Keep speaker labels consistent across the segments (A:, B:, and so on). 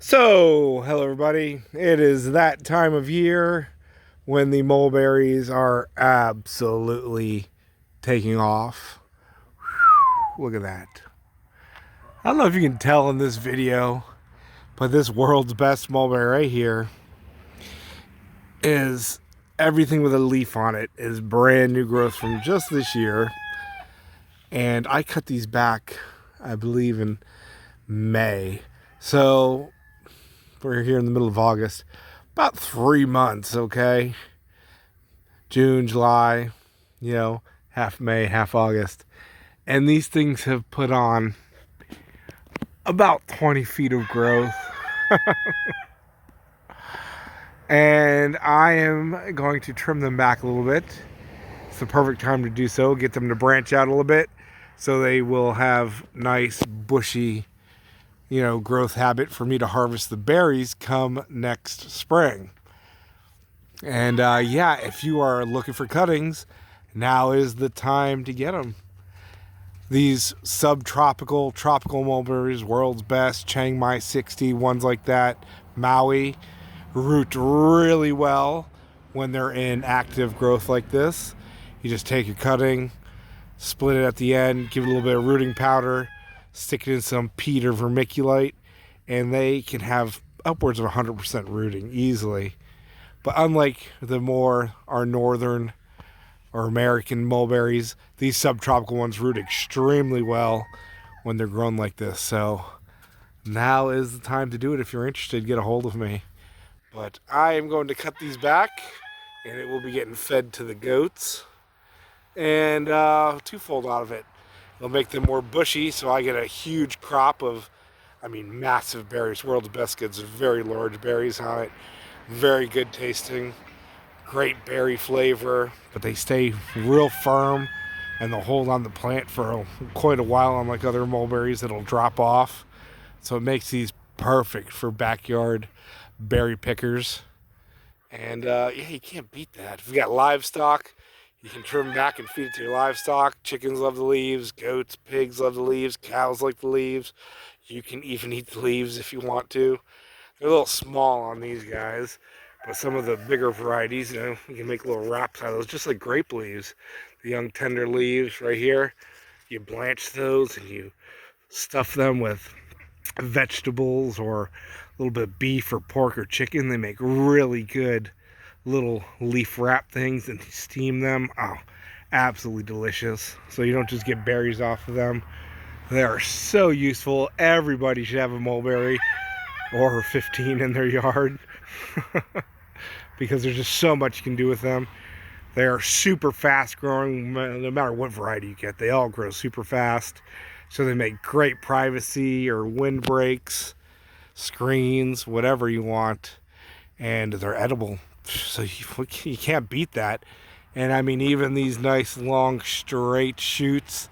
A: So, hello everybody. It is that time of year when the mulberries are absolutely taking off. Look at that. I don't know if you can tell in this video, but this world's best mulberry right here is everything with a leaf on it is brand new growth from just this year. And I cut these back, I believe, in May. So, we're here in the middle of August. About 3 months, okay? June, July, half May, half August. And these things have put on about 20 feet of growth. And I am going to trim them back a little bit. It's the perfect time to do so. Get them to branch out a little bit so they will have nice, bushy, growth habit for me to harvest the berries come next spring. And if you are looking for cuttings, now is the time to get them. These subtropical, tropical mulberries, world's best, Chiang Mai 60, ones like that, Maui, root really well when they're in active growth like this. You just take your cutting, split it at the end, give it a little bit of rooting powder, stick it in some peat or vermiculite, and they can have upwards of 100% rooting easily. But unlike our northern or American mulberries, these subtropical ones root extremely well when they're grown like this. So now is the time to do it. If you're interested, get a hold of me. But I am going to cut these back, and it will be getting fed to the goats. And twofold out of it. It'll make them more bushy, so I get a huge crop of, massive berries. World's Best gets very large berries on it. Very good tasting, great berry flavor, but they stay real firm and they'll hold on the plant for quite a while, unlike other mulberries that'll drop off. So it makes these perfect for backyard berry pickers. And you can't beat that. If you've got livestock, you can trim back and feed it to your livestock. Chickens love the leaves, goats, pigs love the leaves, cows like the leaves. You can even eat the leaves if you want to. They're a little small on these guys, but some of the bigger varieties, you can make little wraps out of those, just like grape leaves. The young tender leaves right here, you blanch those and you stuff them with vegetables or a little bit of beef or pork or chicken. They make really good little leaf wrap things, and you steam them. Oh, absolutely delicious. So you don't just get berries off of them. They are so useful. Everybody should have a mulberry or 15 in their yard because there's just so much you can do with them. They are super fast growing, no matter what variety you get. They all grow super fast. So they make great privacy or windbreaks, screens, whatever you want. And they're edible. So you can't beat that. And even these nice long straight shoots,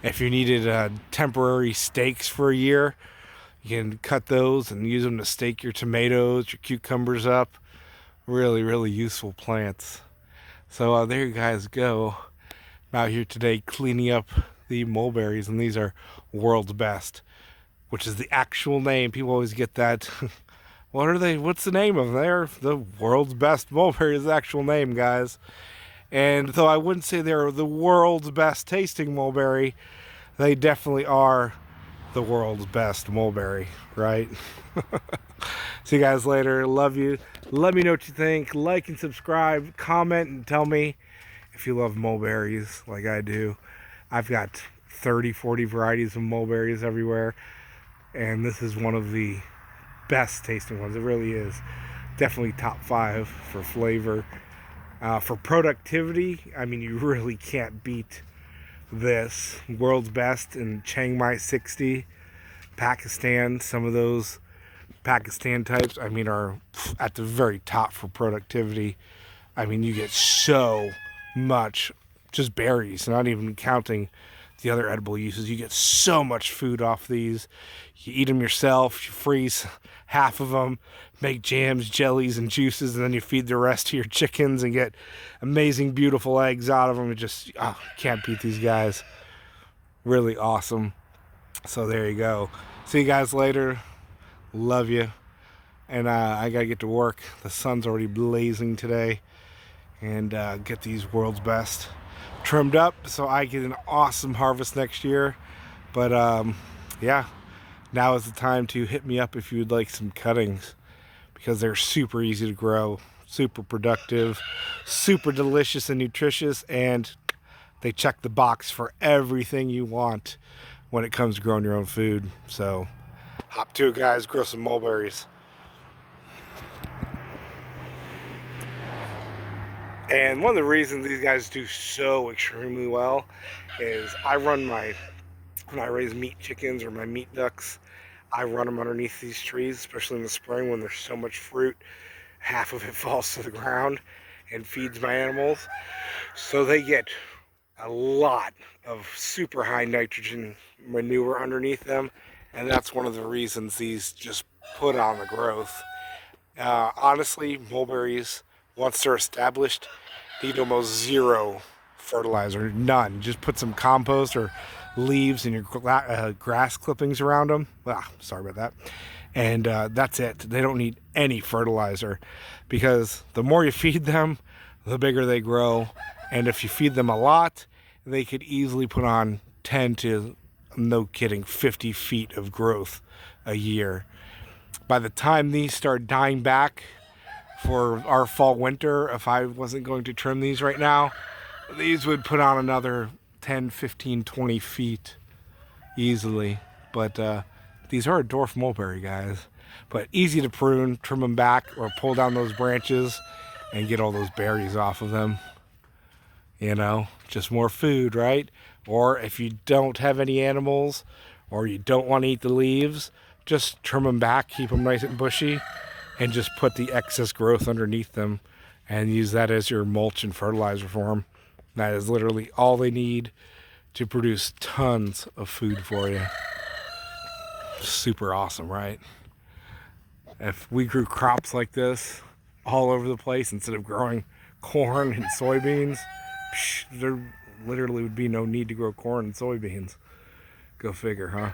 A: if you needed temporary stakes for a year, you can cut those and use them to stake your tomatoes, your cucumbers up. Really, really useful plants. So there you guys go. I'm out here today cleaning up the mulberries, and these are World's Best, which is the actual name. People always get that. What are they? What's the name of them? They're the World's Best Mulberry is the actual name, guys. And though I wouldn't say they're the world's best tasting mulberry, they definitely are the world's best mulberry, right? See you guys later. Love you. Let me know what you think. Like and subscribe. Comment and tell me if you love mulberries like I do. I've got 30, 40 varieties of mulberries everywhere, and this is one of the best tasting ones. It really is. Definitely top 5 for flavor. For productivity, you really can't beat this. World's Best and Chiang Mai 60, Pakistan. Some of those Pakistan types, are at the very top for productivity. You get so much, just berries, not even counting the other edible uses. You get so much food off these. You eat them yourself, you freeze half of them, make jams, jellies, and juices, and then you feed the rest to your chickens and get amazing, beautiful eggs out of them. Can't beat these guys. Really awesome. So there you go. See you guys later. Love you. and I gotta get to work. The sun's already blazing today, and get these world's best trimmed up so I get an awesome harvest next year. But yeah, now is the time to hit me up if you'd like some cuttings, because they're super easy to grow, super productive, super delicious and nutritious, and they check the box for everything you want when it comes to growing your own food. So hop to it, guys, grow some mulberries. And one of the reasons these guys do so extremely well is when I raise meat chickens or my meat ducks, I run them underneath these trees, especially in the spring when there's so much fruit. Half of it falls to the ground and feeds my animals. So they get a lot of super high nitrogen manure underneath them. And that's one of the reasons these just put on the growth. Honestly, mulberries, once they're established, need almost zero fertilizer, none. Just put some compost or leaves and your grass clippings around them. Sorry about that. And that's it. They don't need any fertilizer, because the more you feed them, the bigger they grow. And if you feed them a lot, they could easily put on 10 to, no kidding, 50 feet of growth a year. By the time these start dying back for our fall winter, if I wasn't going to trim these right now, these would put on another 10, 15, 20 feet easily. But these are a dwarf mulberry, guys. But easy to prune, trim them back, or pull down those branches and get all those berries off of them. You know, just more food, right? Or if you don't have any animals, or you don't want to eat the leaves, just trim them back, keep them nice and bushy, and just put the excess growth underneath them and use that as your mulch and fertilizer for them. That is literally all they need to produce tons of food for you. Super awesome, right? If we grew crops like this all over the place instead of growing corn and soybeans, there literally would be no need to grow corn and soybeans. Go figure, huh?